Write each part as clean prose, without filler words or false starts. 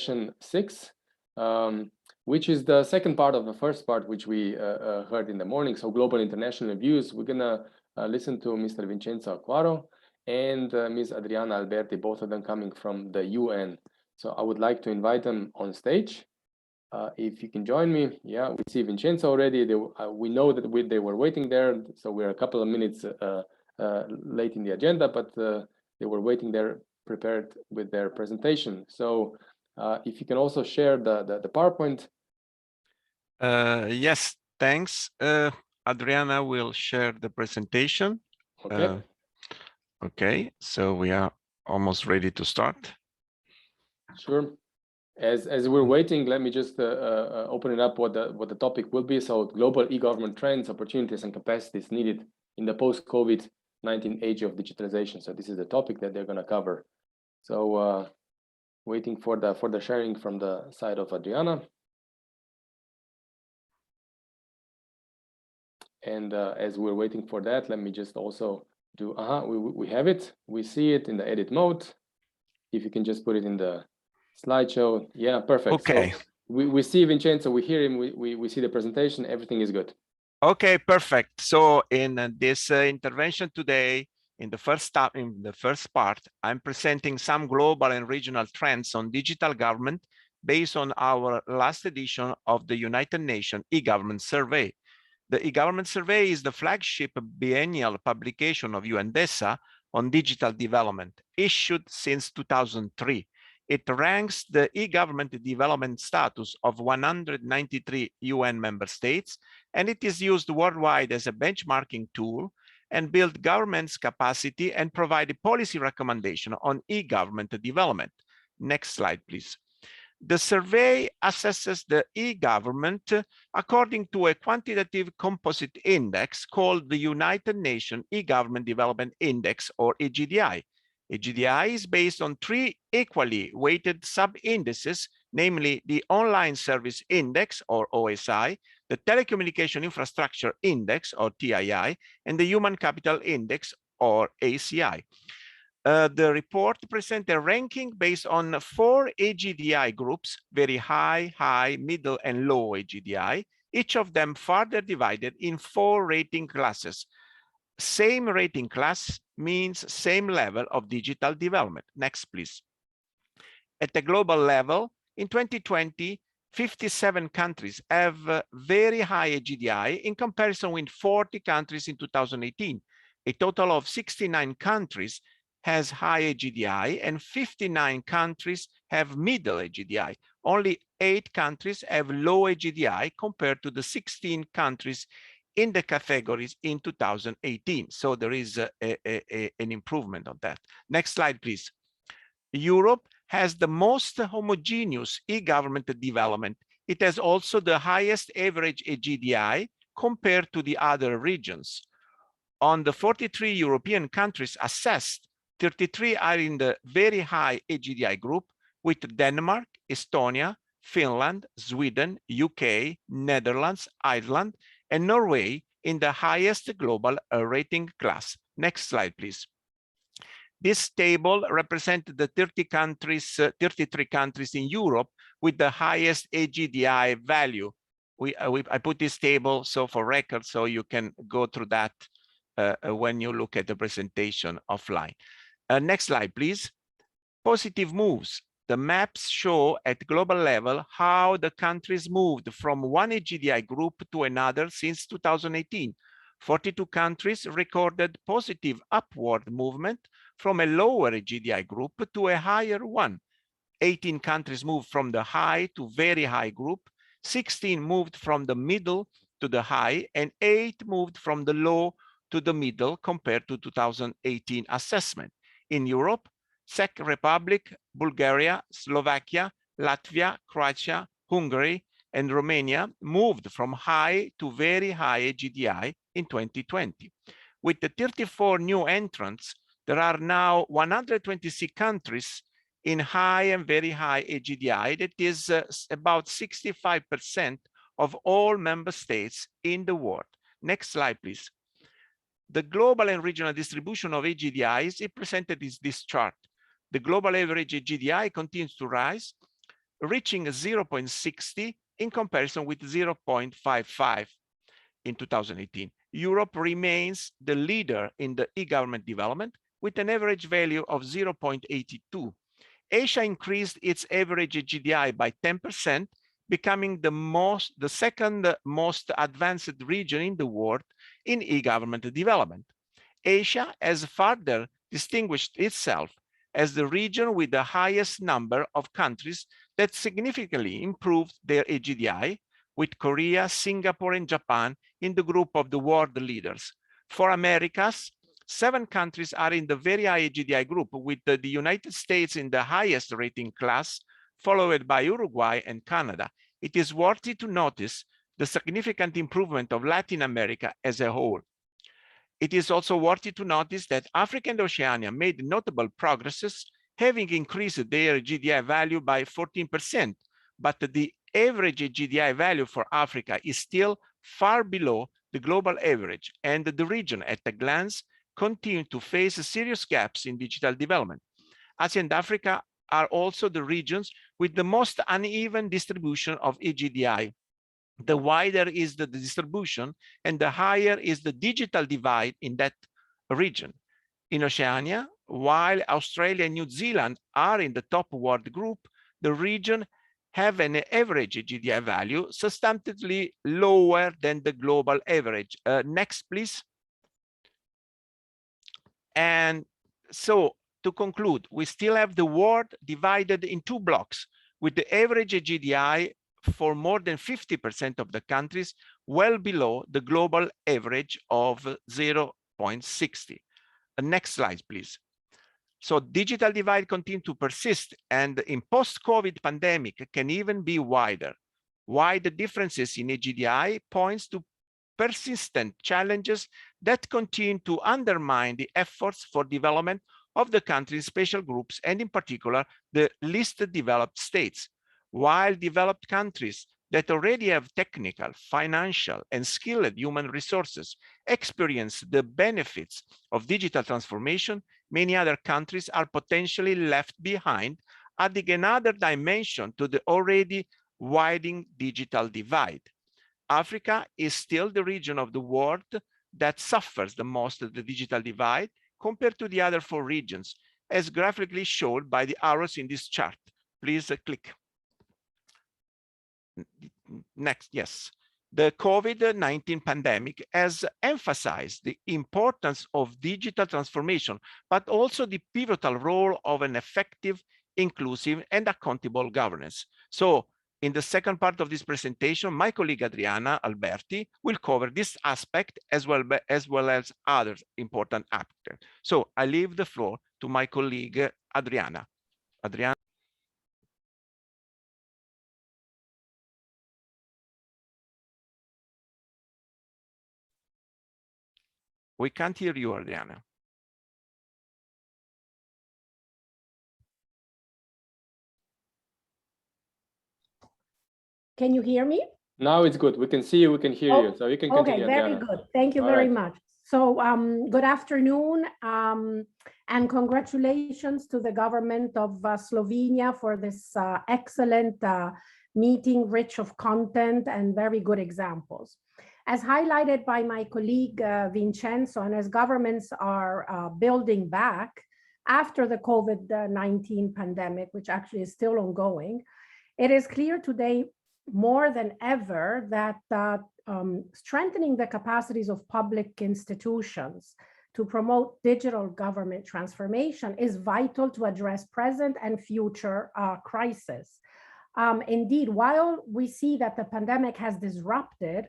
session 6, which is the second part of the first part, which we heard in the morning. So global international views. We're gonna listen to Mr. Vincenzo Acquaro and Ms. Adriana Alberti, both of them coming from the UN. So I would like to invite them on stage. If you can join me. Yeah, we see Vincenzo already. We know that they were waiting there, so we're a couple of minutes late in the agenda, but they were waiting there prepared with their presentation. So if you can also share the PowerPoint. Yes, thanks. Adriana will share the presentation. Okay. Okay, so we are almost ready to start. Sure. As we're waiting, let me just open it up what the topic will be. So global e-government trends, opportunities, and capacities needed in the post-COVID-19 age of digitalization. So this is the topic that they're going to cover. So waiting for the sharing from the side of Adriana. And as we're waiting for that, let me just also do, we have it. We see it in the edit mode. If you can just put it in the slideshow. Yeah, perfect. Okay. So we see Vincenzo, we hear him, we see the presentation, everything is good. Okay, perfect. So in this intervention today, in the first part, I'm presenting some global and regional trends on digital government based on our last edition of the United Nations e-government survey. The e-government survey is the flagship biennial publication of UNDESA on digital development, issued since 2003. It ranks the e-government development status of 193 UN member states, and it is used worldwide as a benchmarking tool and build government's capacity and provide a policy recommendation on e-government development. Next slide, please. The survey assesses the e-government according to a quantitative composite index called the United Nations E-Government Development Index, or EGDI. EGDI is based on 3 equally weighted sub-indices, namely the Online Service Index, or OSI, the Telecommunication Infrastructure Index, or TII, and the Human Capital Index, or ACI. The report presents a ranking based on 4 AGDI groups, very high, high, middle, and low AGDI, each of them further divided in 4 rating classes. Same rating class means same level of digital development. Next, please. At the global level, in 2020, 57 countries have very high AGDI in comparison with 40 countries in 2018. A total of 69 countries has high AGDI and 59 countries have middle AGDI. Only 8 countries have low AGDI compared to the 16 countries in the categories in 2018. So there is an improvement on that. Next slide, please. Europe has the most homogeneous e-government development. It has also the highest average AGDI compared to the other regions. On the 43 European countries assessed, 33 are in the very high AGDI group, with Denmark, Estonia, Finland, Sweden, UK, Netherlands, Ireland, and Norway in the highest global rating class. Next slide, please. This table represents the 33 countries in Europe with the highest AGDI value. I put this table so for record, so you can go through that when you look at the presentation offline. Next slide, please. Positive moves. The maps show at global level how the countries moved from one AGDI group to another since 2018. 42 countries recorded positive upward movement from a lower AGDI group to a higher one. 18 countries moved from the high to very high group. 16 moved from the middle to the high, and 8 moved from the low to the middle compared to 2018 assessment. In Europe, Czech Republic, Bulgaria, Slovakia, Latvia, Croatia, Hungary, and Romania moved from high to very high AGDI in 2020. With the 34 new entrants, there are now 126 countries in high and very high AGDI. That is about 65% of all member states in the world. Next slide, please. The global and regional distribution of AGDIs is presented in this chart. The global average AGDI continues to rise. reaching 0.60 in comparison with 0.55 in 2018. Europe remains the leader in the e-government development with an average value of 0.82. Asia increased its average GDI by 10%, becoming the second most advanced region in the world in e-government development. Asia has further distinguished itself as the region with the highest number of countries that significantly improved their GDI, with Korea, Singapore, and Japan in the group of the world leaders. For Americas, 7 countries are in the very high GDI group, with the United States in the highest rating class, followed by Uruguay and Canada. It is worthy to notice the significant improvement of Latin America as a whole. It is also worthy to notice that Africa and Oceania made notable progresses, having increased their GDI value by 14%, but the average GDI value for Africa is still far below the global average, and the region at a glance continue to face serious gaps in digital development. Asia and Africa are also the regions with the most uneven distribution of eGDI. The wider is the distribution and the higher is the digital divide in that region. In Oceania, while Australia and New Zealand are in the top world group, the region have an average GDI value substantially lower than the global average. Next, please. And so to conclude, we still have the world divided in 2 blocks, with the average GDI for more than 50% of the countries well below the global average of 0.60. Next slide, please. So digital divide continues to persist, and in post-COVID pandemic can even be wider. Why the differences in GDI points to persistent challenges that continue to undermine the efforts for development of the country's special groups, and in particular, the least developed states. While developed countries that already have technical, financial, and skilled human resources experience the benefits of digital transformation, many other countries are potentially left behind, adding another dimension to the already widening digital divide. Africa is still the region of the world that suffers the most of the digital divide compared to the other 4 regions, as graphically shown by the arrows in this chart. Please click. Next, yes. The COVID-19 pandemic has emphasized the importance of digital transformation, but also the pivotal role of an effective, inclusive, and accountable governance. So in the second part of this presentation, my colleague Adriana Alberti will cover this aspect as well as other important aspects. So I leave the floor to my colleague Adriana. Adriana. We can't hear you, Adriana. Can you hear me? Now it's good. We can see you, we can hear you. So you can continue, Okay, very Adriana. good. Thank you very much. So good afternoon and congratulations to the government of Slovenia for this excellent meeting, rich of content and very good examples. As highlighted by my colleague Vincenzo, and as governments are building back after the COVID-19 pandemic, which actually is still ongoing, it is clear today more than ever that strengthening the capacities of public institutions to promote digital government transformation is vital to address present and future crises. Indeed, while we see that the pandemic has disrupted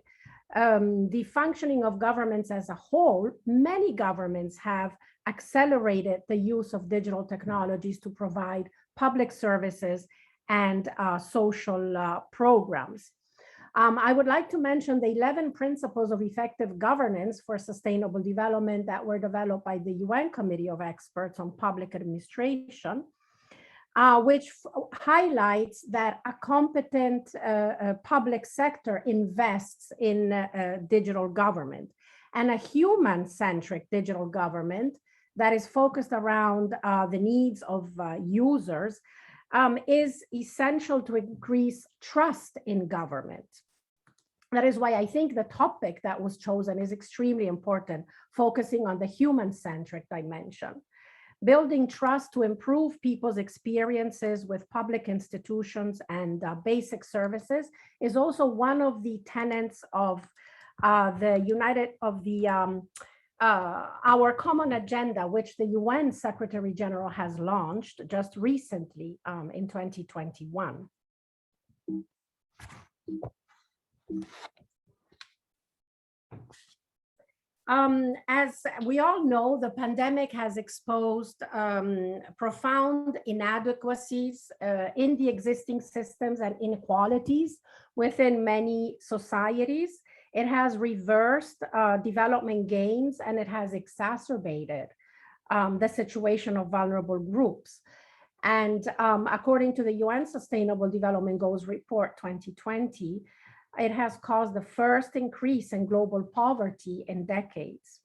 the functioning of governments as a whole, many governments have accelerated the use of digital technologies to provide public services and social programs. I would like to mention the 11 principles of effective governance for sustainable development that were developed by the UN Committee of Experts on Public Administration, which highlights that a competent public sector invests in digital government, and a human-centric digital government that is focused around the needs of users is essential to increase trust in government. That is why I think the topic that was chosen is extremely important, focusing on the human-centric dimension. Building trust to improve people's experiences with public institutions and basic services is also one of the tenets of our common agenda, which the UN Secretary General has launched just recently in 2021. As we all know, the pandemic has exposed profound inadequacies in the existing systems and inequalities within many societies. It has reversed development gains, and it has exacerbated the situation of vulnerable groups. And according to the UN Sustainable Development Goals Report 2020, it has caused the first increase in global poverty in decades.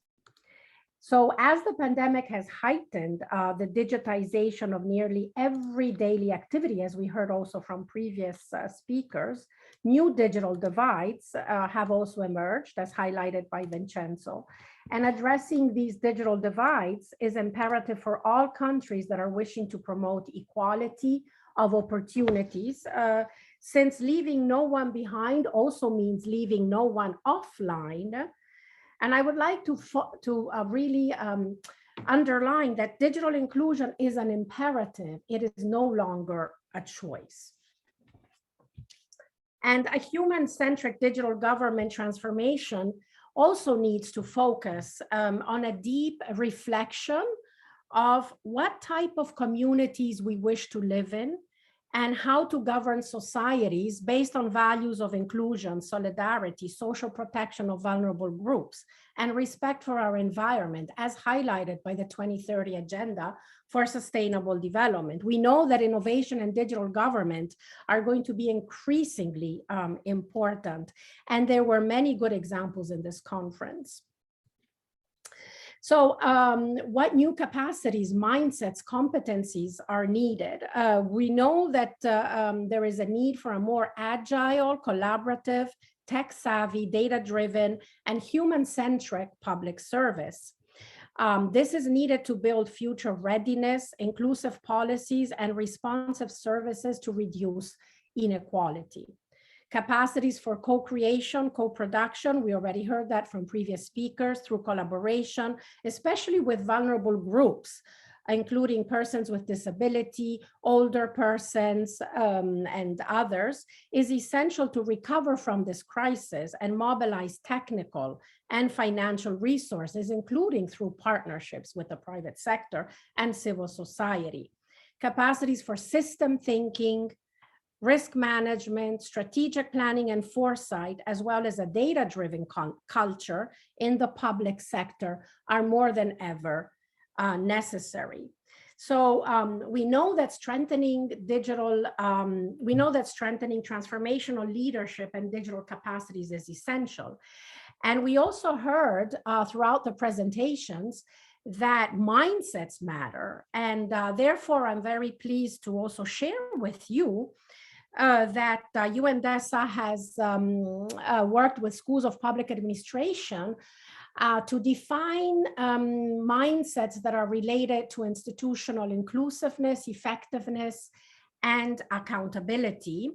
So as the pandemic has heightened the digitization of nearly every daily activity, as we heard also from previous speakers, new digital divides have also emerged, as highlighted by Vincenzo. And addressing these digital divides is imperative for all countries that are wishing to promote equality of opportunities, since leaving no one behind also means leaving no one offline. And I would like to really underline that digital inclusion is an imperative. It is no longer a choice. And a human-centric digital government transformation also needs to focus on a deep reflection of what type of communities we wish to live in, and how to govern societies based on values of inclusion, solidarity, social protection of vulnerable groups, and respect for our environment, as highlighted by the 2030 Agenda for Sustainable Development. We know that innovation and digital government are going to be increasingly important, and there were many good examples in this conference. So what new capacities, mindsets, competencies are needed? We know that there is a need for a more agile, collaborative, tech-savvy, data-driven, and human-centric public service. This is needed to build future readiness, inclusive policies, and responsive services to reduce inequality. Capacities for co-creation, co-production, we already heard that from previous speakers, through collaboration, especially with vulnerable groups, including persons with disability, older persons, and others, is essential to recover from this crisis and mobilize technical and financial resources, including through partnerships with the private sector and civil society. Capacities for system thinking, risk management, strategic planning and foresight, as well as a data-driven culture in the public sector are more than ever necessary. So we know that strengthening transformational leadership and digital capacities is essential. And we also heard throughout the presentations that mindsets matter. And therefore, I'm very pleased to also share with you that UNDESA has worked with schools of public administration to define mindsets that are related to institutional inclusiveness, effectiveness, and accountability.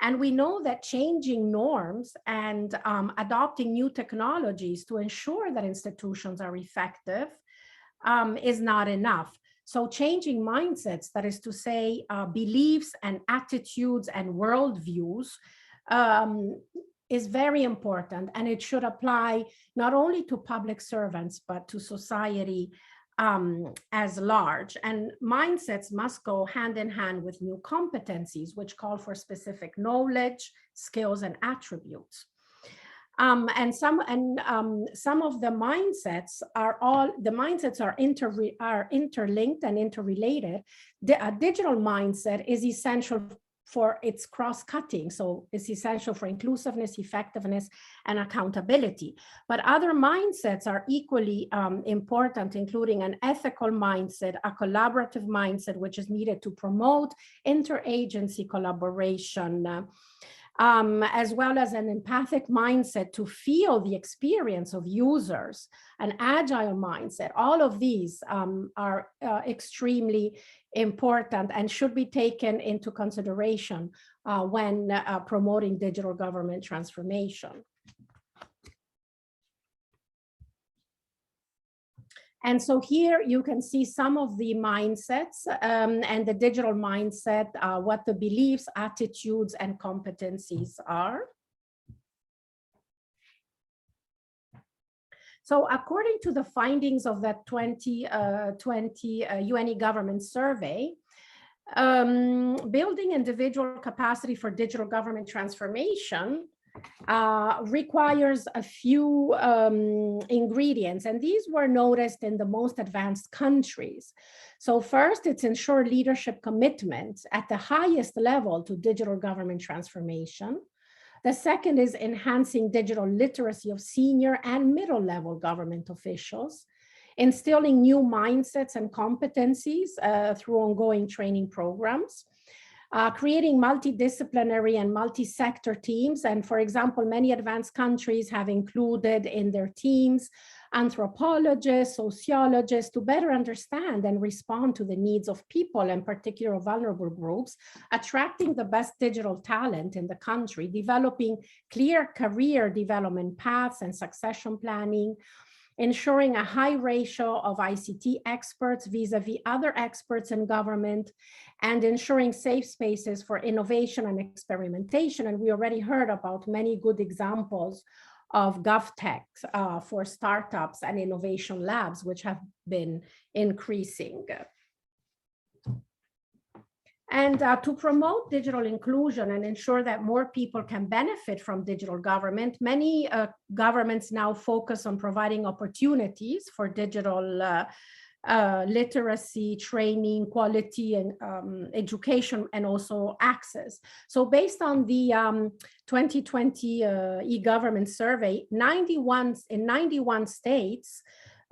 And we know that changing norms and adopting new technologies to ensure that institutions are effective is not enough. So changing mindsets, that is to say, beliefs and attitudes and worldviews, is very important, and it should apply not only to public servants, but to society as large. And mindsets must go hand in hand with new competencies, which call for specific knowledge, skills, and attributes. And some of the mindsets are interlinked and interrelated. A digital mindset is essential for its cross-cutting. So it's essential for inclusiveness, effectiveness, and accountability. But other mindsets are equally important, including an ethical mindset, a collaborative mindset, which is needed to promote interagency collaboration, as well as an empathic mindset to feel the experience of users, an agile mindset. All of these are extremely important and should be taken into consideration when promoting digital government transformation. And so here you can see some of the mindsets and the digital mindset, what the beliefs, attitudes, and competencies are. So according to the findings of that 2020 UN government survey, building individual capacity for digital government transformation requires a few ingredients, and these were noticed in the most advanced countries. So first, it's ensure leadership commitment at the highest level to digital government transformation. The second is enhancing digital literacy of senior and middle level government officials, instilling new mindsets and competencies through ongoing training programs. Creating multidisciplinary and multi-sector teams. And for example, many advanced countries have included in their teams anthropologists, sociologists to better understand and respond to the needs of people, and particularly vulnerable groups, attracting the best digital talent in the country, developing clear career development paths and succession planning, ensuring a high ratio of ICT experts vis-a-vis other experts in government, and ensuring safe spaces for innovation and experimentation. And we already heard about many good examples of GovTech for startups and innovation labs, which have been increasing. And to promote digital inclusion and ensure that more people can benefit from digital government, many governments now focus on providing opportunities for digital literacy, training, quality, and education, and also access. So based on the 2020 e-government survey, in 91 states,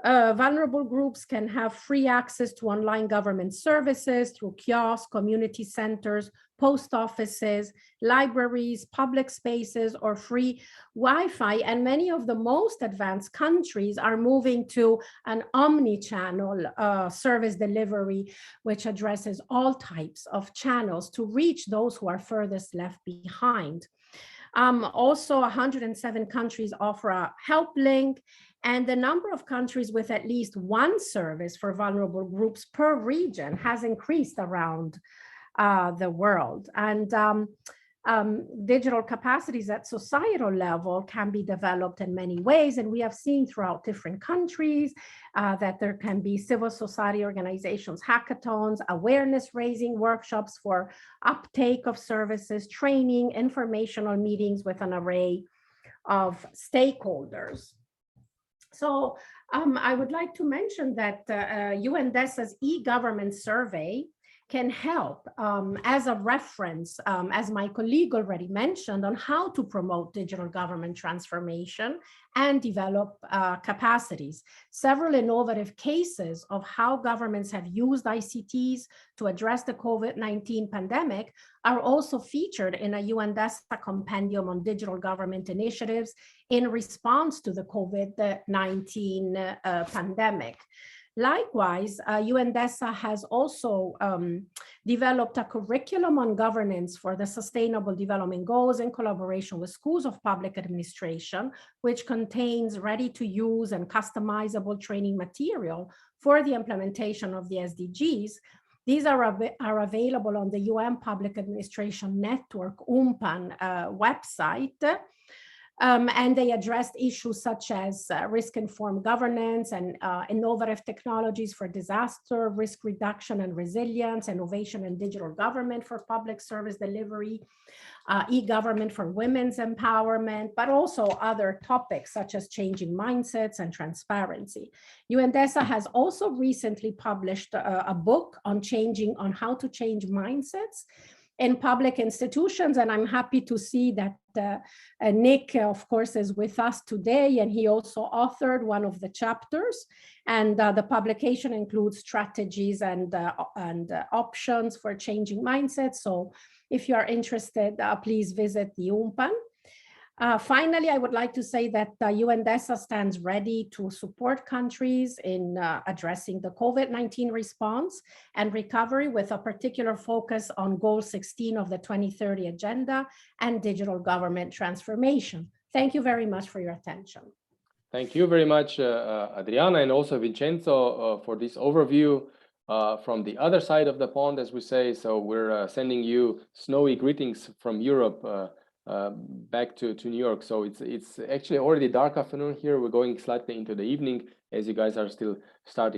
vulnerable groups can have free access to online government services through kiosks, community centers, post offices, libraries, public spaces, or free Wi-Fi. And many of the most advanced countries are moving to an omni-channel service delivery, which addresses all types of channels to reach those who are furthest left behind. Also, 107 countries offer a help link, and the number of countries with at least one service for vulnerable groups per region has increased around the world. And digital capacities at societal level can be developed in many ways. And we have seen throughout different countries that there can be civil society organizations, hackathons, awareness raising workshops for uptake of services, training, informational meetings with an array of stakeholders. So I would like to mention that UNDESA's e-government survey can help as a reference, as my colleague already mentioned, on how to promote digital government transformation and develop capacities. Several innovative cases of how governments have used ICTs to address the COVID-19 pandemic are also featured in a UNDESA compendium on digital government initiatives in response to the COVID-19 pandemic. Likewise, UNDESA has also developed a curriculum on governance for the Sustainable Development Goals in collaboration with schools of public administration, which contains ready-to-use and customizable training material for the implementation of the SDGs. These are available on the UN Public Administration Network, UMPAN website. And they addressed issues such as risk-informed governance and innovative technologies for disaster, risk reduction and resilience, innovation and digital government for public service delivery, e-government for women's empowerment, but also other topics such as changing mindsets and transparency. UNDESA has also recently published a book on how to change mindsets. in public institutions. And I'm happy to see that Nick, of course, is with us today, and he also authored one of the chapters. And the publication includes strategies and options for changing mindsets. So if you are interested, please visit the UMPAN. Finally, I would like to say that UNDESA stands ready to support countries in addressing the COVID-19 response and recovery, with a particular focus on Goal 16 of the 2030 Agenda and digital government transformation. Thank you very much for your attention. Thank you very much, Adriana, and also Vincenzo, for this overview from the other side of the pond, as we say. So we're sending you snowy greetings from Europe back to New York. So it's actually already dark afternoon here. We're going slightly into the evening as you guys are still starting.